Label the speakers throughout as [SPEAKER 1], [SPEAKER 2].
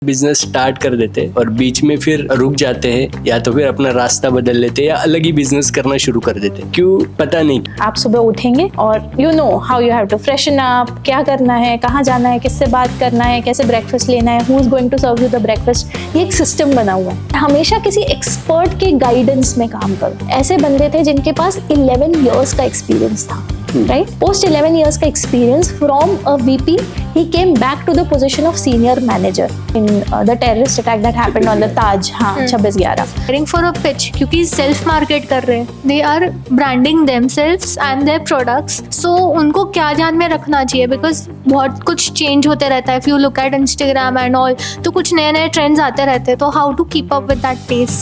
[SPEAKER 1] Business start कर देते और बीच में फिर रुक जाते हैं या तो फिर अपना रास्ता बदल लेते या अलग ही बिजनेस करना शुरू कर देते। क्यों पता नहीं।
[SPEAKER 2] आप सुबह उठेंगे और you know how you have to freshen up, क्या करना है, कहाँ जाना है, किससे बात करना है, कैसे ब्रेकफास्ट लेना है, who is going to serve you the breakfast. ये एक सिस्टम बना हुआ है। हमेशा किसी एक्सपर्ट के गाइडेंस में काम करो। ऐसे बंदे थे जिनके पास 11 years का एक्सपीरियंस था, right? Post 11 years का experience from a VP, he came back to the position of senior manager in the terrorist attack that happened on the Taj, हाँ 26/11.
[SPEAKER 3] Preparing for a pitch क्योंकि self market कर रहे हैं, they are branding themselves and their products, so उनको क्या ध्यान में रखना चाहिए because बहुत कुछ change होते रहता है. If you look at Instagram and all, तो कुछ नए नए trends आते रहते हैं, तो how to keep up with that pace?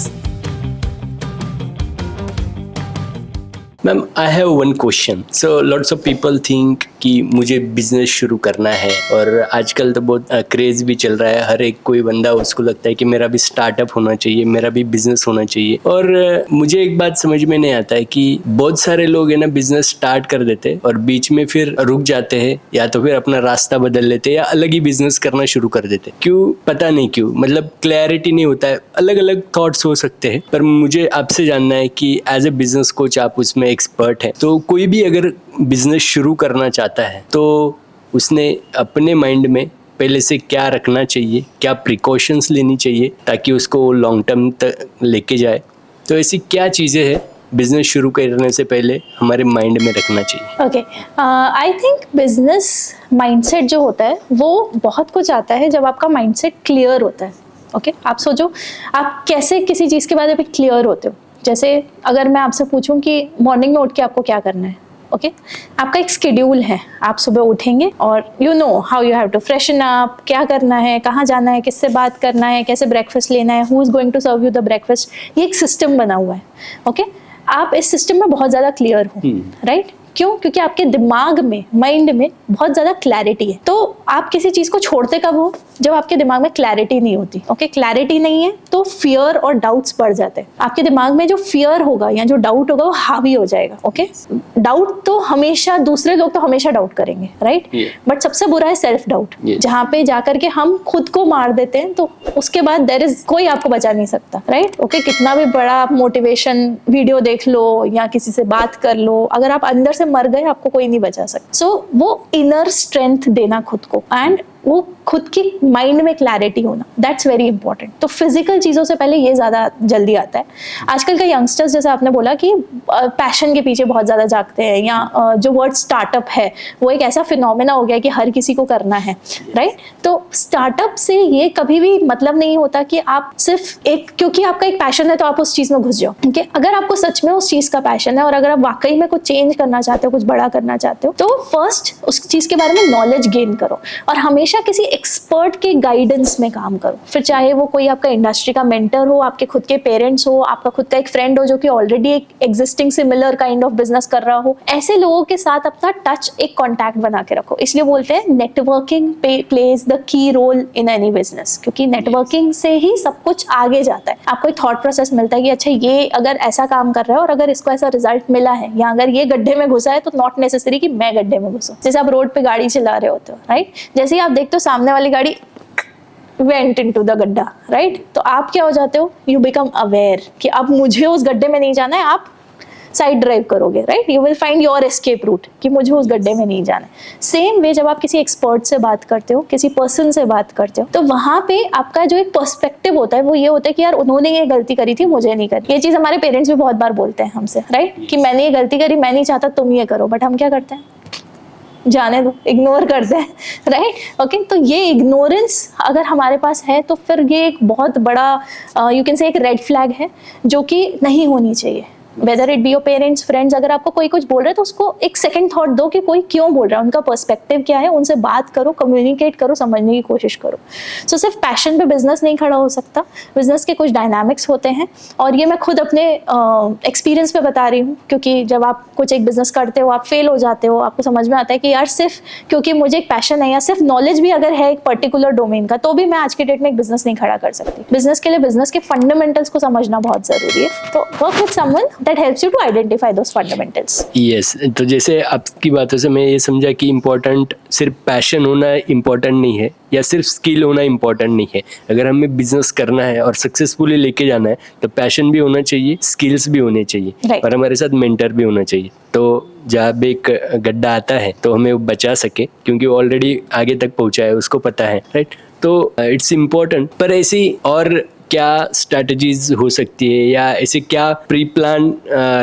[SPEAKER 1] Ma'am I have one question. So lots of people think कि मुझे बिजनेस शुरू करना है और आजकल तो बहुत क्रेज़ भी चल रहा है। हर एक कोई बंदा उसको लगता है कि मेरा भी स्टार्टअप होना चाहिए, मेरा भी बिजनेस होना चाहिए। और मुझे एक बात समझ में नहीं आता है कि बहुत सारे लोग है ना बिजनेस स्टार्ट कर देते और बीच में फिर रुक जाते हैं या तो फिर अपना रास्ता बदल लेते या अलग ही बिजनेस करना शुरू कर देते। क्यों पता नहीं क्यों, मतलब क्लैरिटी नहीं होता है। अलग अलग थॉट्स हो सकते हैं, पर मुझे आपसे जानना है कि एज ए बिजनेस कोच आप उसमें एक्सपर्ट है, तो कोई भी अगर बिजनेस शुरू करना चाहता है तो उसने अपने माइंड में पहले से क्या रखना चाहिए, क्या प्रिकॉशंस लेनी चाहिए ताकि उसको लॉन्ग टर्म तक लेके जाए। तो ऐसी क्या चीज़ें हैं बिजनेस शुरू करने से पहले हमारे माइंड में रखना चाहिए?
[SPEAKER 2] Okay, I think business mindset जो होता है वो बहुत कुछ आता है जब आपका माइंडसेट क्लियर होता है। ओके, आप सोचो आप कैसे किसी चीज़ के बारे में क्लियर होते हो। जैसे अगर मैं आपसे पूछूं कि मॉर्निंग में उठ के आपको क्या करना है, ओके आपका एक शेड्यूल है। आप सुबह उठेंगे और you know how you have to freshen up, क्या करना है, कहाँ जाना है, किससे बात करना है, कैसे ब्रेकफास्ट लेना है, who is going to serve you the breakfast. ये एक सिस्टम बना हुआ है। ओके, आप इस सिस्टम में बहुत ज़्यादा क्लियर हो, राइट? क्यों? क्योंकि आपके दिमाग में, माइंड में बहुत ज़्यादा क्लैरिटी है। तो आप किसी चीज़ को छोड़ते कब हो? जब आपके दिमाग में क्लैरिटी नहीं होती। ओके, क्लैरिटी नहीं है तो फियर और डाउट्स बढ़ जाते हैं। आपके दिमाग में जो फियर होगा या जो डाउट होगा वो हावी हो जाएगा। ओके, डाउट तो हमेशा, दूसरे लोग तो हमेशा डाउट करेंगे, राइट? बट सबसे बुरा है सेल्फ डाउट, जहाँ पे जाकर के हम खुद को मार देते हैं। तो उसके बाद देयर इज कोई आपको बचा नहीं सकता, राइट? ओके, कितना भी बड़ा आप मोटिवेशन वीडियो देख लो या किसी से बात कर लो, अगर आप अंदर से मर गए आपको कोई नहीं बचा सकता। सो वो इनर स्ट्रेंथ देना खुद को एंड वो खुद की माइंड में क्लैरिटी होना, दैट्स वेरी इंपॉर्टेंट। तो फिजिकल चीज़ों से पहले ये ज़्यादा जल्दी आता है। आजकल के यंगस्टर्स, जैसे आपने बोला कि पैशन के पीछे बहुत ज़्यादा जागते हैं, या जो वर्ड स्टार्टअप है वो एक ऐसा फिनोमेना हो गया कि हर किसी को करना है, राइट? तो स्टार्टअप से ये कभी भी मतलब नहीं होता कि आप सिर्फ एक, क्योंकि आपका एक पैशन है तो आप उस चीज़ में घुस जाओ। ठीक है, अगर आपको सच में उस चीज़ का पैशन है और अगर आप वाकई में कुछ चेंज करना चाहते हो, कुछ बड़ा करना चाहते हो, तो फर्स्ट उस चीज़ के बारे में नॉलेज गेन करो और हमेशा किसी एक्सपर्ट के गाइडेंस में काम करो। फिर चाहे वो कोई आपका इंडस्ट्री का मेंटर हो, आपके खुद के पेरेंट्स हो, आपका खुद का एक फ्रेंड हो जो कि ऑलरेडी एक existing similar kind of business कर रहा हो, ऐसे लोगों के साथ अपना टच, एक कॉन्टैक्ट बना के रखो। इसलिए बोलते हैं networking plays the key role in any business, क्योंकि नेटवर्किंग से ही सब कुछ आगे जाता है। आपको एक थॉट प्रोसेस मिलता है कि अच्छा ये अगर ऐसा काम कर रहा है और अगर इसको ऐसा रिजल्ट मिला है, या अगर ये गड्ढे में घुसा है तो नॉट नेसेसरी कि मैं गड्ढे में घुसूं। जैसे आप रोड पे गाड़ी चला रहे होते हो, राइट? जैसे ही आप देखते हो सामने वाली गाड़ी वेंट इनटू द गड्ढा, राइट? तो आप क्या हो जाते हो? यू बिकम अवेयर कि अब मुझे उस गड्ढे में नहीं जाना है। आप साइड ड्राइव करोगे, right? You will find your escape route कि मुझे उस गड्ढे में नहीं जाना है। सेम वे जब आप किसी एक्सपर्ट से बात करते हो, किसी पर्सन से बात करते हो, तो वहाँ पे आपका जो एक पर्सपेक्टिव होता है वो ये होता है कि यार उन्होंने ये गलती करी थी, मुझे नहीं करी। ये चीज़ हमारे पेरेंट्स भी बहुत बार बोलते हैं हमसे, राइट? कि मैंने ये गलती करी, मैं नहीं चाहता तुम ये करो, बट हम क्या करते हैं? जाने दो, इग्नोर करते हैं, राइट? ओके, तो ये इग्नोरेंस अगर हमारे पास है तो फिर ये एक बहुत बड़ा यू कैन से एक रेड फ्लैग है जो कि नहीं होनी चाहिए। Weather it be your parents, friends, अगर आपको कोई कुछ बोल रहे हैं तो उसको एक सेकंड थॉट दो कि कोई क्यों बोल रहा है, उनका पर्सपेक्टिव क्या है, उनसे बात करो, कम्युनिकेट करो, समझने की कोशिश करो। सो सिर्फ पैशन पे बिजनेस नहीं खड़ा हो सकता, बिजनेस के कुछ डायनामिक्स होते हैं और ये मैं खुद अपने एक्सपीरियंस पे बता रही हूँ, क्योंकि जब आप कुछ एक बिजनेस करते हो, आप फेल हो जाते हो, आपको समझ में आता है कि यार सिर्फ क्योंकि मुझे एक पैशन है या सिर्फ नॉलेज भी अगर है एक पर्टिकुलर डोमेन का, तो भी मैं आज के डेट में एक बिजनेस नहीं खड़ा कर सकती। बिजनेस के लिए बिजनेस के फंडामेंटल्स को समझना बहुत जरूरी है। तो work with someone that helps you to identify those fundamentals.
[SPEAKER 1] Yes तो जैसे आपकी बातों से मैं ये समझा कि इम्पोर्टेंट सिर्फ पैशन होना इम्पोर्टेंट नहीं है या सिर्फ स्किल होना इम्पोर्टेंट नहीं है। अगर हमें बिजनेस करना है और सक्सेसफुली लेके जाना है तो पैशन भी होना चाहिए, स्किल्स भी होने चाहिए
[SPEAKER 2] Right.
[SPEAKER 1] और हमारे साथ मेंटर भी होना चाहिए। तो जब एक गड्ढा आता है तो हमें वो बचा सके, क्योंकि वो ऑलरेडी आगे तक पहुंचा है, उसको पता है, राइट। तो इट्स इम्पोर्टेंट। पर ऐसी और क्या स्ट्रैटेजीज हो सकती है या ऐसे क्या प्री प्लान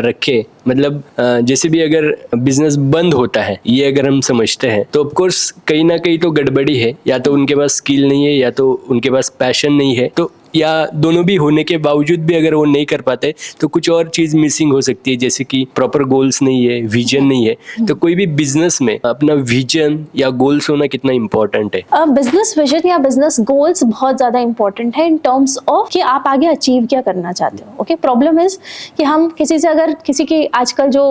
[SPEAKER 1] रखे, मतलब जैसे भी अगर बिजनेस बंद होता है ये अगर हम समझते हैं तो ऑफकोर्स कहीं ना कहीं तो गड़बड़ी है, या तो उनके पास स्किल नहीं है या तो उनके पास पैशन नहीं है, तो या दोनों भी होने के बावजूद भी अगर वो नहीं कर पाते तो कुछ और चीज मिसिंग हो सकती है, जैसे कि प्रॉपर गोल्स नहीं है, विजन नहीं है। तो कोई भी बिजनेस में अपना विजन या गोल्स होना कितना इम्पोर्टेंट है?
[SPEAKER 2] बिजनेस विजन या बिजनेस गोल्स बहुत ज्यादा इंपॉर्टेंट है इन टर्म्स ऑफ कि आप आगे अचीव क्या करना चाहते हो। ओके, प्रॉब्लम इज कि हम किसी से अगर किसी की आजकल जो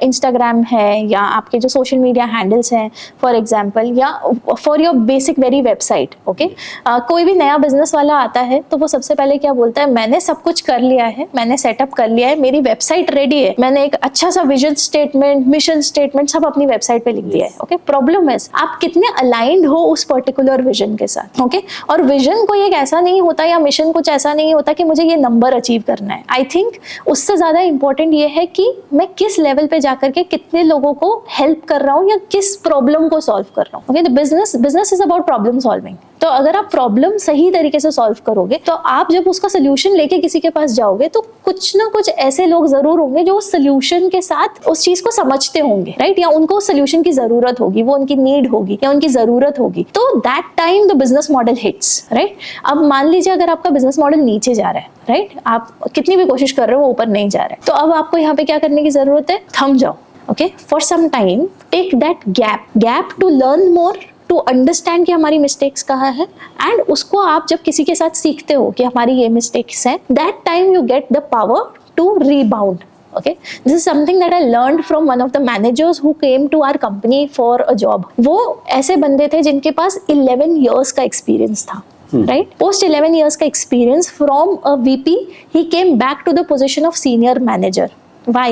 [SPEAKER 2] इंस्टाग्राम है या आपके जो सोशल मीडिया हैंडल्स हैं फॉर एग्जांपल, या for your basic very website, okay, कोई भी नया बिजनेस वाला आता है तो वो सबसे पहले क्या बोलता है, मैंने सब कुछ कर लिया है, मैंने सेटअप कर लिया है, मेरी वेबसाइट रेडी है, मैंने एक अच्छा सा विजन स्टेटमेंट, मिशन स्टेटमेंट सब अपनी वेबसाइट पे लिख दिया है। ओके, प्रॉब्लम इज आप कितने अलाइंड हो उस पर्टिकुलर विजन के साथ। ओके, और विजन कोई एक ऐसा नहीं होता या मिशन कुछ ऐसा नहीं होता कि मुझे ये नंबर अचीव करना है। आई थिंक उससे ज्यादा इंपॉर्टेंट ये है कि मैं किस लेवल पे जाकर के कितने लोगों को हेल्प कर रहा हूँ या किस प्रॉब्लम को सॉल्व कर रहा हूँ। Okay, the business is about problem solving. तो अगर आप प्रॉब्लम सही तरीके से सॉल्व करोगे तो आप जब उसका सोल्यूशन लेके किसी के पास जाओगे तो कुछ ना कुछ ऐसे लोग जरूर होंगे जो उस सोल्यूशन के साथ उस चीज को समझते होंगे, राइट, या उनको उस सोल्यूशन की जरूरत होगी, वो उनकी नीड होगी या उनकी जरूरत होगी। तो that time the business model hits, right. अब मान लीजिए अगर आपका बिजनेस मॉडल नीचे जा रहा है, राइट, आप कितनी भी कोशिश कर रहे हो वो ऊपर नहीं जा रहा है, तो अब आपको यहाँ पे क्या करने की जरूरत है, थम जाओ। Okay, for some time take that gap to learn more, to understand कि हमारी मिस्टेक्स कहाँ है, एंड उसको आप जब किसी के साथ सीखते हो कि हमारी ये मिस्टेक्स हैं, that time you get the power to rebound. Okay, this is something that I learned from one of the managers who came to our company for a job. वो ऐसे बंदे थे जिनके पास 11 years का experience था, right? Post 11 years का experience from a VP, he came back to the position of senior manager. Why?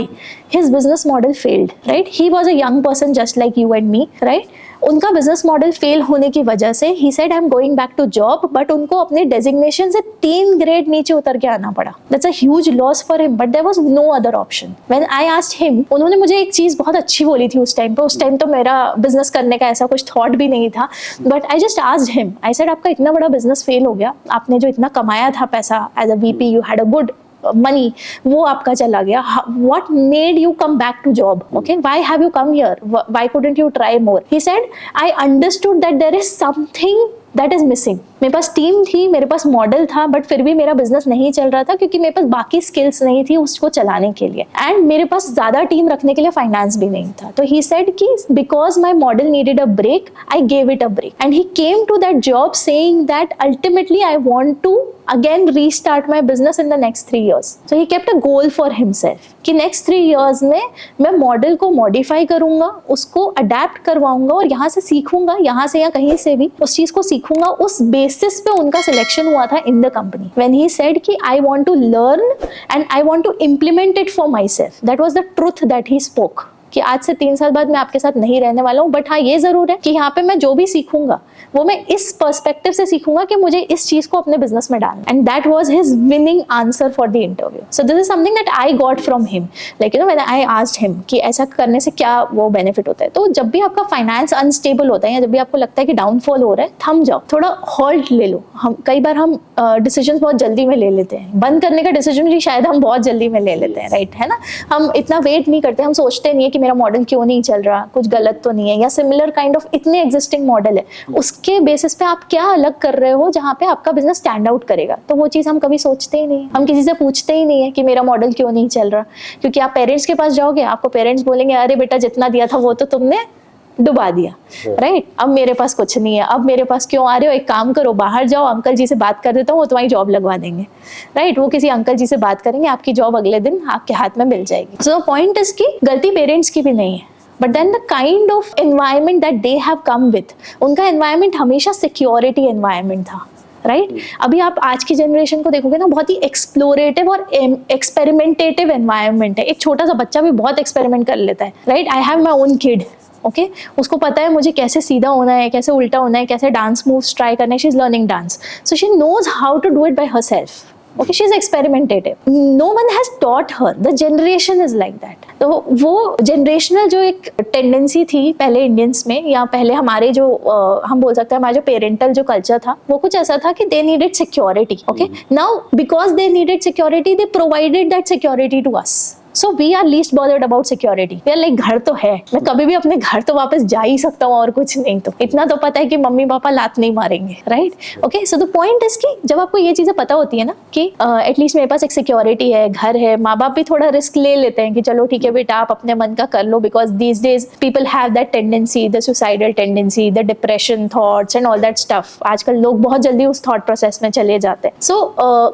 [SPEAKER 2] His business model failed, right? He was a young person just like you and me, right? उनका business model fail होने की वजह से ही said I am going back to job, but उनको अपने designation से 3 grade नीचे उतर के आना पड़ा। That's a huge loss for him, but there was no other option. When I asked him, उन्होंने मुझे एक चीज बहुत अच्छी बोली थी उस टाइम पे। उस टाइम तो मेरा बिजनेस करने का ऐसा कुछ थॉट भी नहीं था, but I just asked him, I said आपका इतना बड़ा बिजनेस फेल हो गया, आपने जो इतना कमाया था पैसा as a VP, you had a good money, वो आपका चला गया. What made you come back to job? Okay, why have you come here? Why couldn't you try more? He said, I understood that there is something that is missing. मेरे पास team थी, मेरे पास model था, but फिर भी मेरा business नहीं चल रहा था क्योंकि मेरे पास बाकी स्किल्स नहीं थी उसको चलाने के लिए, एंड मेरे पास ज्यादा टीम रखने के लिए फाइनेंस भी नहीं था. तो ही सेड कि because my model needed a break, I gave it a break, and he came to that job saying that ultimately I want to again restart my business in the next 3 years. So he kept a goal for himself कि next 3 years में मैं model को modify करूंगा, उसको adapt करवाऊंगा और यहाँ से सीखूंगा, यहाँ से या कहीं से भी उस चीज को सीखूंगा. उस बेसिस पे उनका सिलेक्शन हुआ था in the company. When he said कि I want to learn and I want to implement it for myself. That was the truth that he spoke. कि आज से 3 साल बाद मैं आपके साथ नहीं रहने वाला हूँ, बट हाँ ये जरूर है कि यहाँ पे मैं जो भी सीखूंगा वो मैं इस पर्सपेक्टिव से सीखूंगा कि मुझे इस चीज को अपने बिजनेस में डालना. And that was his winning answer for the interview. So this is something that I got from him, like you know when I asked him कि ऐसा करने से क्या वो बेनिफिट होता है. तो जब भी आपका फाइनेंस अनस्टेबल होता है या जब भी आपको लगता है कि डाउनफॉल हो रहा है, थम जाओ, थोड़ा हॉल्ट ले लो. कई बार हम डिसीजन बहुत जल्दी में ले लेते हैं. बंद करने का डिसीजन भी शायद हम बहुत जल्दी में ले लेते हैं, राइट, है ना. हम इतना वेट नहीं करते, हम सोचते नहीं है कि मेरा मॉडल क्यों नहीं चल रहा, कुछ गलत तो नहीं है, या सिमिलर काइंड ऑफ इतने एग्जिस्टिंग मॉडल है, उसके बेसिस पे आप क्या अलग कर रहे हो जहाँ पे आपका बिजनेस स्टैंड आउट करेगा. तो वो चीज हम कभी सोचते ही नहीं. हम किसी से पूछते ही नहीं है कि मेरा मॉडल क्यों नहीं चल रहा, क्योंकि आप पेरेंट्स के पास जाओगे, आपको पेरेंट्स बोलेंगे अरे बेटा जितना दिया था वो तो तुमने डुबा दिया, राइट. अब मेरे पास कुछ नहीं है, अब मेरे पास क्यों आ रहे हो, एक काम करो बाहर जाओ, अंकल जी से बात कर देता हूँ, वो तुम्हारी जॉब लगवा देंगे, राइट. वो किसी अंकल जी से बात करेंगे, आपकी जॉब अगले दिन आपके हाथ में मिल जाएगी. सो पॉइंट इज कि गलती पेरेंट्स की भी नहीं है, but then the kind of environment that they have come with, उनका एनवायरमेंट हमेशा सिक्योरिटी एनवायरमेंट था, राइट अभी आप आज की जनरेशन को देखोगे ना, बहुत ही एक्सप्लोरेटिव और एक्सपेरिमेंटेटिव एनवायरनमेंट है. एक छोटा सा बच्चा भी बहुत एक्सपेरिमेंट कर लेता है. Right I have my own kid. Okay उसको पता है मुझे कैसे सीधा होना है, कैसे उल्टा होना है, कैसे डांस मूव्स ट्राई करना है. She is learning dance, so she knows how to do it by herself. Okay, she's experimentative. No one has taught her. The generation is like that. तो वो generational जो एक tendency थी पहले Indians में, या पहले हमारे जो हम बोल सकते हैं हमारा जो parental जो culture था, वो कुछ ऐसा था कि they needed security. Okay, now because they needed security, they provided that security to us. So we are least bothered about security. We are like घर तो है, मैं कभी भी अपने घर तो वापस जा ही सकता हूँ और कुछ नहीं. तो इतना तो पता है कि मम्मी पापा लात नहीं मारेंगे. Right okay so the point is कि जब आपको ये चीजें पता होती है ना कि एटलीस्ट मेरे पास एक सिक्योरिटी है, घर है, माँ बाप भी थोड़ा रिस्क ले लेते हैं कि चलो ठीक है बेटा आप अपने मन का कर लो, because these days people have that tendency, the suicidal tendency, the depression thoughts and all that stuff. आजकल लोग बहुत जल्दी उस थॉट प्रोसेस में चले जाते हैं. सो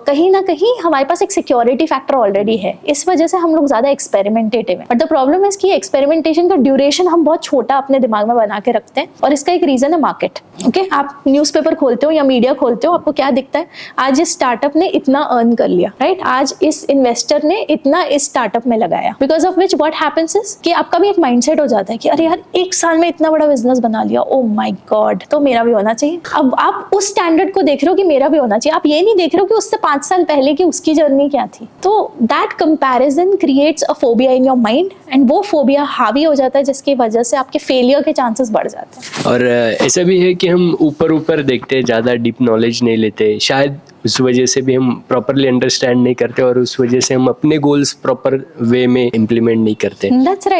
[SPEAKER 2] कहीं ना कहीं हमारे पास एक सिक्योरिटी फैक्टर ऑलरेडी है, इस वजह से हम लोग ज्यादा एक्सपेरिमेंटेटिव है. बट द प्रॉब्लम इज कि एक्सपेरिमेंटेशन का ड्यूरेशन हम बहुत छोटा अपने दिमाग में बना के रखते हैं, और इसका एक रीजन है मार्केट. ओके आप न्यूज़पेपर खोलते हो या मीडिया खोलते हो, आपको क्या दिखता है? आज इस स्टार्टअप ने इतना अर्न कर लिया. राइट आज इस इन्वेस्टर ने इतना इस स्टार्टअप में लगाया. Because of which what happens is कि आपका भी एक माइंडसेट हो जाता है कि अरे यार एक साल में इतना बड़ा बिजनेस बना लिया, ओ माय गॉड, तो मेरा भी होना चाहिए. अब आप उस स्टैंडर्ड को देख रहे हो कि मेरा भी होना चाहिए. आप ये नहीं देख रहे हो कि उससे 5 साल पहले की उसकी जर्नी क्या थी. तो that comparison creates a phobia in your mind, and वो फोबिया हावी हो जाता है जिसकी वजह से आपके फेलियर के चांसेस बढ़ जाते हैं.
[SPEAKER 1] और ऐसा भी है कि हम ऊपर देखते हैं, ज़्यादा डीप नॉलेज नहीं लेते, शायद उस वजह से भी हम प्रॉपरली अंडरस्टैंड नहीं करते, और उस वजह से हम अपने गोल्स प्रॉपर वे में इम्प्लीमेंट नहीं करते.
[SPEAKER 2] That's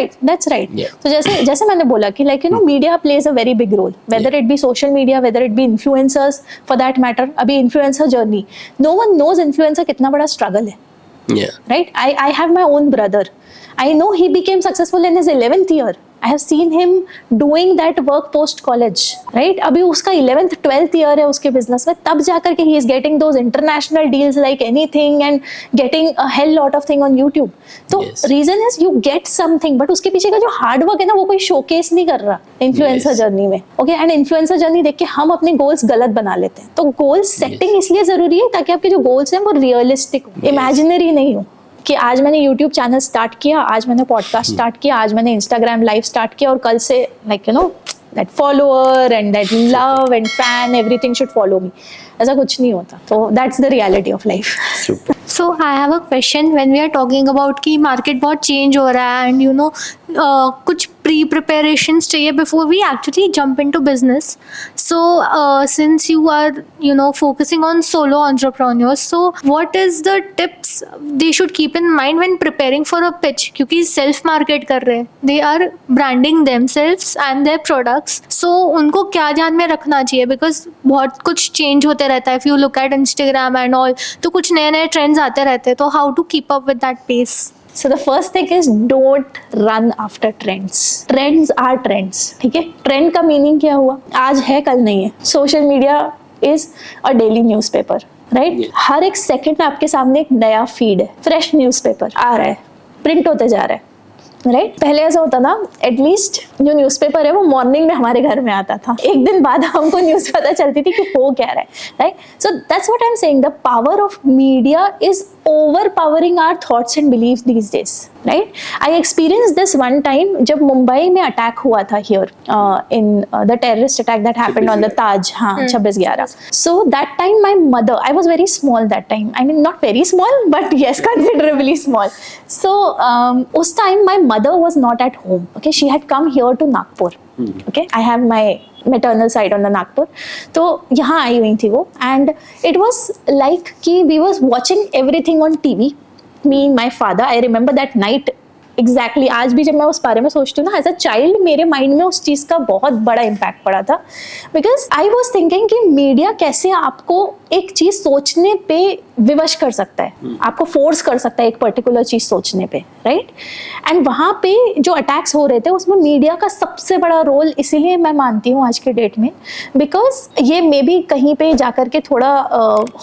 [SPEAKER 2] right.
[SPEAKER 1] Yeah.
[SPEAKER 2] तो जैसे मैंने बोला कि like you know media plays a very big role, whether it be social media, whether it be influencers for that matter. अभी influencer journey, no one knows influencer कितना बड़ा स्ट्रगल है. Right? I have my own brother. I know he became successful in his 11th year. I have seen him doing that work post college. Right? अभी उसका 11th 12th year है उसके business में, तब जाकर के he is getting those international deals like anything and getting a hell lot of thing on YouTube. तो reason is you get something, but उसके पीछे का जो hard work है ना वो कोई showcase नहीं कर रहा influencer journey में. Okay? And influencer journey देख के हम अपने goals गलत बना लेते हैं. तो goal setting इसलिए जरूरी है ताकि आपके जो goals हैं वो realistic हो, imaginary नहीं हो. कि आज मैंने YouTube चैनल स्टार्ट किया, आज मैंने पॉडकास्ट स्टार्ट किया, आज मैंने Instagram लाइव स्टार्ट किया, और कल से like you know that follower and that love and fan everything should follow me. ऐसा कुछ नहीं होता. तो that's the reality of life.
[SPEAKER 3] So I have a question. When we are talking about कि market बहुत change हो रहा है, and you know कुछ pre-preparations चाहिए before we actually jump into business. So since you are focusing on solo entrepreneurs, so what is the tips they should keep in mind when preparing for a pitch? क्योंकि self market कर रहे हैं, they are branding themselves and their products. So उनको क्या ध्यान में रखना चाहिए? Because बहुत कुछ change होते रहता है. If you look at Instagram and all, तो कुछ नए ट्रेंड्स आते रहते हैं. तो how to keep up with that pace?
[SPEAKER 2] So the first thing is don't run after trends. Trends are trends. ठीक है? ट्रेंड का मीनिंग क्या हुआ? आज है कल नहीं है. Social media is a daily newspaper, right? हर एक सेकंड आपके सामने एक नया फीड है, फ्रेश न्यूज़पेपर आ रहा है, प्रिंट होते जा रहा है. राइट पहले ऐसा होता ना, एटलीस्ट जो न्यूज़पेपर है वो मॉर्निंग में हमारे घर में आता था, एक दिन बाद हमको न्यूज़ पता चलती थी कि हो क्या रहा है. Right so that's what I am saying, the power of media is overpowering our thoughts and beliefs these days. Right? I experienced this one time जब मुंबई में अटैक हुआ था here in the terrorist attack that happened on the Taj. हाँ 26/11. So that time my mother, I was very small that time. I mean not very small, but yes considerably small. So उस time my mother was not at home. Okay, she had come here to Nagpur. Okay, I have my maternal side on the Nagpur. तो यहाँ आई हुई थी वो, and it was like कि we was watching everything on TV. Me and my father, I remember that night exactly. आज भी जब मैं उस बारे में सोचती हूँ ना, एज अ चाइल्ड मेरे माइंड में उस चीज़ का बहुत बड़ा इम्पैक्ट पड़ा था. बिकॉज आई वॉज थिंकिंग कि मीडिया कैसे आपको एक चीज़ सोचने पे विवश कर सकता है, आपको फोर्स कर सकता है एक पर्टिकुलर चीज़ सोचने पे. राइट एंड वहाँ पे जो अटैक्स हो रहे थे उसमें मीडिया का सबसे बड़ा रोल इसीलिए मैं मानती हूँ आज के डेट में, बिकॉज ये मे बी कहीं पे जाकर के थोड़ा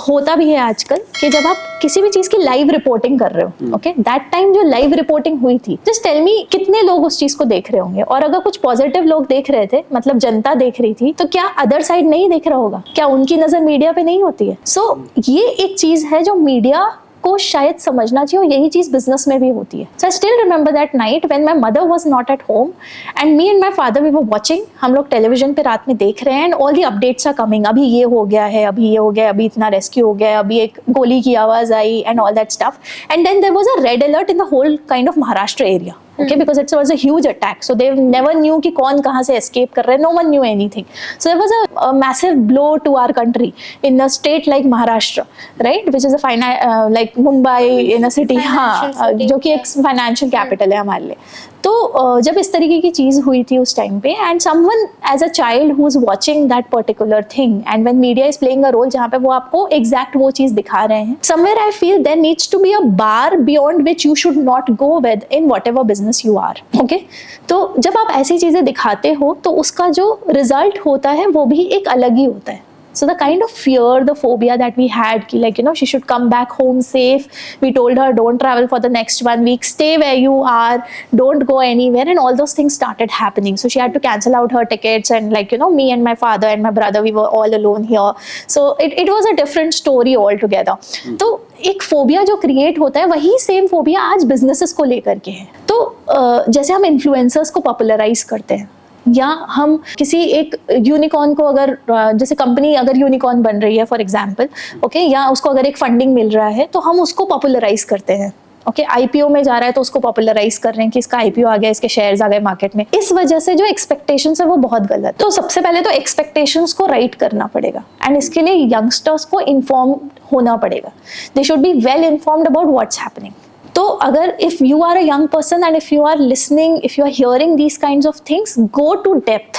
[SPEAKER 2] होता भी है आजकल कि जब आप किसी भी चीज की लाइव रिपोर्टिंग कर रहे हो, ओके, दैट टाइम जो लाइव रिपोर्टिंग हुई थी, जस्ट टेल मी कितने लोग उस चीज को देख रहे होंगे, और अगर कुछ पॉजिटिव लोग देख रहे थे, मतलब जनता देख रही थी, तो क्या अदर साइड नहीं देख रहा होगा? क्या उनकी नजर मीडिया पे नहीं होती है? सो ये एक चीज है जो मीडिया को शायद समझना चाहिए, और यही चीज बिजनेस में भी होती है. So I still remember that night when my mother was not at home and me and my father we were watching. हम लोग टेलीविजन पे रात में देख रहे हैं and all the updates are coming. अभी ये हो गया है, अभी ये हो गया, अभी इतना रेस्क्यू हो गया, अभी एक गोली की आवाज आई and all that stuff. And then there was a red alert in the whole kind of Maharashtra area. Okay, because it was a huge attack, so they never knew कि कौन कहाँ से escape कर रहे हैं. No one knew anything. So there was a massive blow to our country in a state like Maharashtra, right, which is a like Mumbai in a city, हाँ, जो कि एक financial capital है हमारे लिए. तो जब इस तरीके की चीज हुई थी उस टाइम पे, and someone as a child who is watching that particular thing, and when media is playing a role जहाँ पे वो आपको एग्जैक्ट वो चीज दिखा रहे हैं, somewhere I feel there needs to be a bar beyond which you should not go within whatever business you are. Okay, तो जब आप ऐसी चीजें दिखाते हो तो उसका जो रिजल्ट होता है वो भी एक अलग ही होता है. So the kind of fear, the phobia that we had, ki like, you know, she should come back home safe. We told her, don't travel for the next 1 week, stay where you are, don't go anywhere, and all those things started happening. So she had to cancel out her tickets, and like, you know, me and my father and my brother, we were all alone here. So it was a different story altogether. तो एक phobia जो create होता है, वही same phobia आज businesses को लेकर के है. तो जैसे हम इन्फ्लुएंसर्स को पॉपुलराइज करते हैं, या हम किसी एक यूनिकॉर्न को, अगर जैसे कंपनी अगर यूनिकॉर्न बन रही है फॉर एग्जांपल, ओके, या उसको अगर एक फंडिंग मिल रहा है, तो हम उसको पॉपुलराइज करते हैं. ओके, आईपीओ में जा रहा है तो उसको पॉपुलराइज कर रहे हैं कि इसका आईपीओ आ गया, इसके शेयर्स आ गए मार्केट में. इस वजह से जो एक्सपेक्टेशंस है वो बहुत गलत. तो सबसे पहले तो एक्सपेक्टेशंस को राइट करना पड़ेगा, एंड इसके लिए यंगस्टर्स को इन्फॉर्म होना पड़ेगा. They should be well informed about what's happening. तो अगर if you are a young person and if you are listening, if you are hearing these kinds of things, go to depth.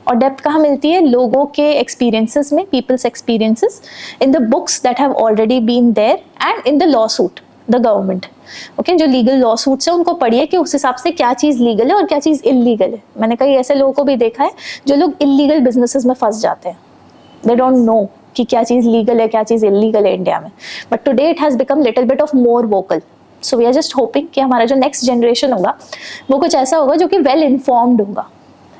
[SPEAKER 2] और depth कहाँ मिलती है? लोगों के experiences में, people's experiences in the books that have already been there, and in the lawsuit, the government. Okay, जो legal lawsuits है उनको पढ़िए कि उस हिसाब से क्या चीज़ लीगल है और क्या चीज़ इलीगल है. मैंने कई ऐसे लोगों को भी देखा है जो लोग इलीगल बिजनेसेस में फंस जाते हैं. दे डोंट नो कि क्या चीज़ लीगल है, क्या चीज़ इलीगल है इंडिया में. But today it has become little bit of more vocal. So we are just hoping कि हमारा जो नेक्स्ट जनरेशन होगा वो कुछ ऐसा होगा जो कि वेल इन्फॉर्म्ड होगा,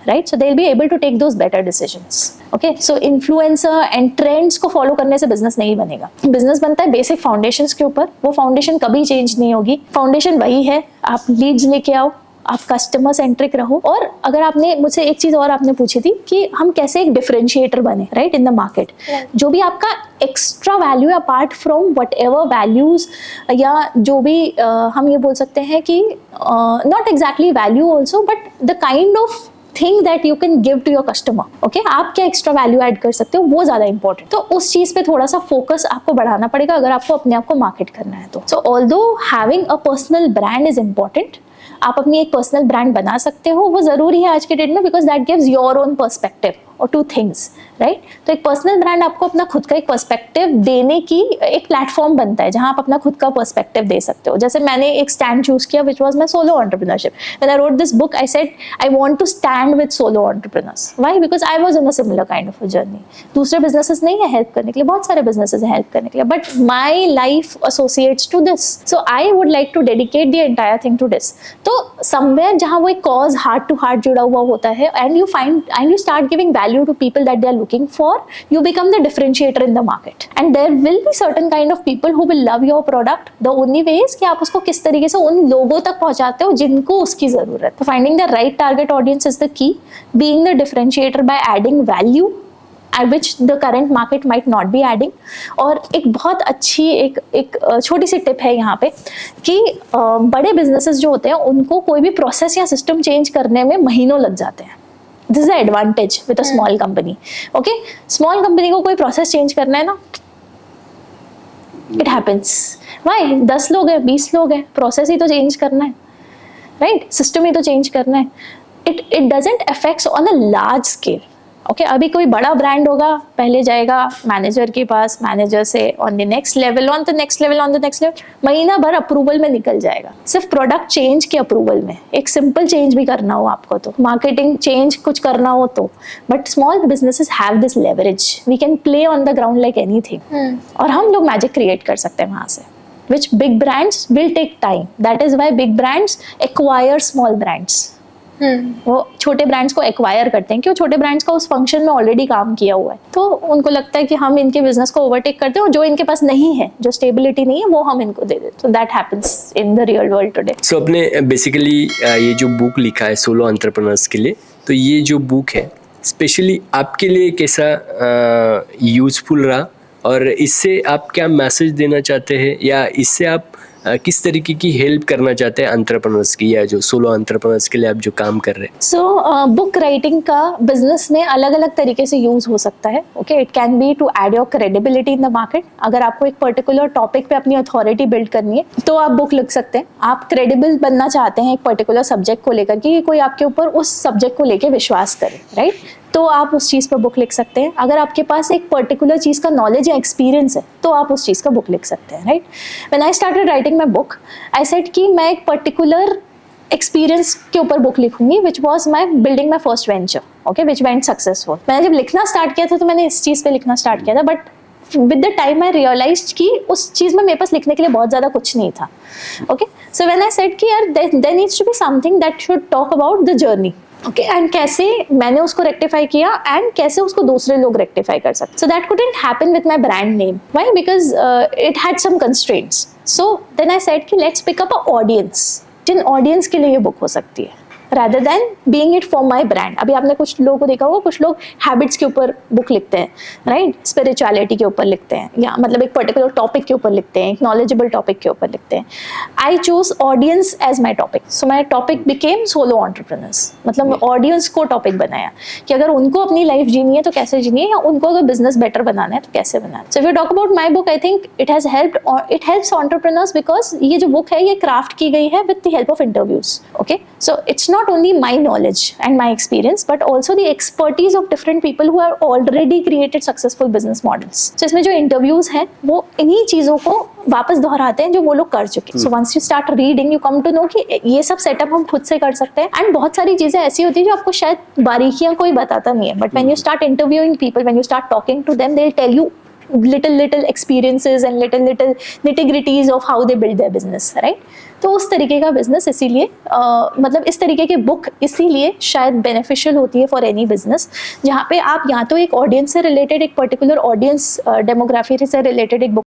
[SPEAKER 2] right. So they will be able to take those better decisions. Okay, so influencer and trends को फॉलो करने से बिजनेस नहीं बनेगा. बिजनेस बनता है बेसिक फाउंडेशंस के ऊपर. वो फाउंडेशन कभी चेंज नहीं होगी. फाउंडेशन वही है, आप लीड्स लेके आओ, आप कस्टमर सेंट्रिक रहो. और अगर आपने मुझसे एक चीज और आपने पूछी थी कि हम कैसे एक डिफरेंशिएटर बने, राइट, इन द मार्केट. जो भी आपका एक्स्ट्रा वैल्यू है apart from whatever values, या जो भी हम ये बोल सकते हैं कि not exactly value also, but the kind of thing that you can give to your customer. Okay, आप क्या एक्स्ट्रा वैल्यू ऐड कर सकते हो, वो ज्यादा इंपॉर्टेंट. तो उस चीज पे थोड़ा सा फोकस आपको बढ़ाना पड़ेगा अगर आपको अपने आप को मार्केट करना है तो. सो although having a personal brand is important, आप अपनी एक पर्सनल ब्रांड बना सकते हो, वो जरूरी है आज के डेट में, because that gives your own perspective और टू थिंग्स, राइट. तो एक पर्सनल ब्रांड आपको अपना खुद का एक पर्सपेक्टिव देने की एक प्लेटफॉर्म बनता है जहां आप अपना खुद का पर्सपेक्टिव दे सकते हो. जैसे मैंने एक स्टैंड चूज किया which was my solo entrepreneurship. When I wrote this book I said I want to stand with solo entrepreneurs. Why? Because I was in a similar kind of a journey. दूसरे businesses नहीं है help करने के लिए, बहुत सारे businesses हैं help करने के लिए, but my life associates to this. So I would like to dedicate the entire thing to this. तो समवेयर जहां वो एक कॉज हार्ट टू हार्ट जुड़ा हुआ होता है, and you find and you start giving value to people that they are looking for, you become the differentiator in the market, and there will be certain kind of people who will love your product. The only way is कि आप उसको किस तरीके से उन लोगों तक पहुंचाते हो जिनको उसकी जरूरत है. finding the right target audience is the key, being the differentiator by adding value at which the current market might not be adding. और एक बहुत अच्छी एक छोटी सी टिप है यहाँ पे कि बड़े बिजनेसेस जो होते हैं उनको कोई भी प्रोसेस या सिस्टम चेंज करने में महीनों लग जाते हैं. This is the advantage with a small company. Okay, small company को कोई प्रोसेस चेंज करना है ना, it happens. Why? 10 लोग हैं, 20 लोग हैं, प्रोसेस ही तो चेंज करना है, राइट, सिस्टम ही तो चेंज करना है. It doesn't affect on a large scale. Okay, अभी कोई बड़ा ब्रांड होगा, पहले जाएगा मैनेजर के पास, मैनेजर से on the next level, on the next level, on the next level, महीना भर अप्रूवल में निकल जाएगा, सिर्फ प्रोडक्ट चेंज के अप्रूवल में. एक सिंपल चेंज भी करना हो आपको तो, मार्केटिंग चेंज कुछ करना हो तो, but small businesses have this leverage. We can play on the ground like anything, और हम लोग मैजिक क्रिएट कर सकते हैं वहां से. which big brands will take time. That is why big brands acquire small brands. वो छोटे ब्रांड्स को एक्वायर करते हैं, क्यों? छोटे ब्रांड्स का उस फंक्शन में ऑलरेडी काम किया हुआ है, तो उनको लगता है कि हम इनके बिजनेस को ओवरटेक करते हैं और जो इनके पास नहीं है, जो स्टेबिलिटी नहीं है, वो हम इनको दे देते हैं. So that happens in the real world today.
[SPEAKER 1] So आपने बेसिकली ये जो बुक लिखा है सोलो एंटरप्रेन्योर्स के लिए, तो ये जो बुक है स्पेशली आपके लिए कैसा यूजफुल रहा और इससे आप क्या मैसेज देना चाहते हैं, या इससे आप किस तरीके की हेल्प करना चाहते हैं एंटरप्रेन्योर्स की, या जो सोलो एंटरप्रेन्योर्स के लिए आप जो काम कर रहे हैं?
[SPEAKER 2] सो बुक राइटिंग का बिजनेस में अलग अलग तरीके से यूज हो सकता है. Okay, it can be to add your credibility in the market. अगर आपको एक पर्टिकुलर टॉपिक पे अपनी अथॉरिटी बिल्ड करनी है तो आप बुक लिख सकते हैं. आप क्रेडिबल बनना चाहते हैं एक पर्टिकुलर सब्जेक्ट को लेकर कि कोई आपके ऊपर उस सब्जेक्ट को लेकर विश्वास करे, राइट? तो आप उस चीज़ पर बुक लिख सकते हैं. अगर आपके पास एक पर्टिकुलर चीज़ का नॉलेज या एक्सपीरियंस है तो आप उस चीज़ का बुक लिख सकते हैं, right? When I started writing my book, I said कि मैं एक पर्टिकुलर एक्सपीरियंस के ऊपर बुक लिखूंगी, विच was my building my first venture, okay, which went successful. मैंने जब लिखना स्टार्ट किया था तो मैंने इस चीज़ पे लिखना स्टार्ट किया था, but with the time I realised कि उस चीज़ में मेरे पास लिखने के लिए बहुत ज़्यादा कुछ नहीं था. Okay, so when I said कि यार there needs to be something that should talk about the journey. Okay, and कैसे मैंने उसको रेक्टिफाई किया एंड कैसे उसको दूसरे लोग रेक्टिफाई कर सकते. So that couldn't happen with my brand name. Why? Because it had some constraints. So then I said कि let's pick up a audience, जिन ऑडियंस के लिए ये बुक हो सकती है, rather than being it for my brand. अभी आपने कुछ लोगों को देखा होगा, कुछ लोग हैबिट्स के ऊपर बुक लिखते हैं, राइट? स्पिरिचुअलिटी के ऊपर लिखते हैं, या मतलब एक पर्टिकुलर टॉपिक के ऊपर लिखते हैं, एक नॉलेजेबल टॉपिक के ऊपर लिखते हैं. I choose audience as my topic. So my topic became solo entrepreneurs. मतलब ऑडियंस को टॉपिक बनाया कि अगर उनको अपनी लाइफ जीनी है तो कैसे जीनी है, या उनको अगर बिजनेस बेटर बनाना है तो कैसे बनाना है. So if you talk about my book, I think it has helped, it helps entrepreneurs because ये जो बुक है ये क्राफ्ट की गई है with the help of interviews. Okay, so it's not only my knowledge and my experience, but also the expertise of different people who have already created successful business models. So इसमें जो interviews हैं वो इन्हीं चीज़ों को वापस दोहराते हैं जो वो लोग कर चुके हैं. So once you start reading, you come to know कि ये सब सेटअप हम खुद से कर सकते हैं. And बहुत सारी चीज़ें ऐसी होती है जो आपको शायद बारीकियां कोई बताता नहीं है, but when you start interviewing people, when you start talking to them, they'll tell you little experiences and little nitty-gritties of how they build their business, right? तो उस तरीके का बिजनेस इसीलिए मतलब इस तरीके की बुक इसीलिए शायद बेनिफिशियल होती है फॉर एनी बिजनेस, जहाँ पे आप या तो एक ऑडियंस से रिलेटेड, एक पर्टिकुलर ऑडियंस डेमोग्राफी से रिलेटेड एक बुक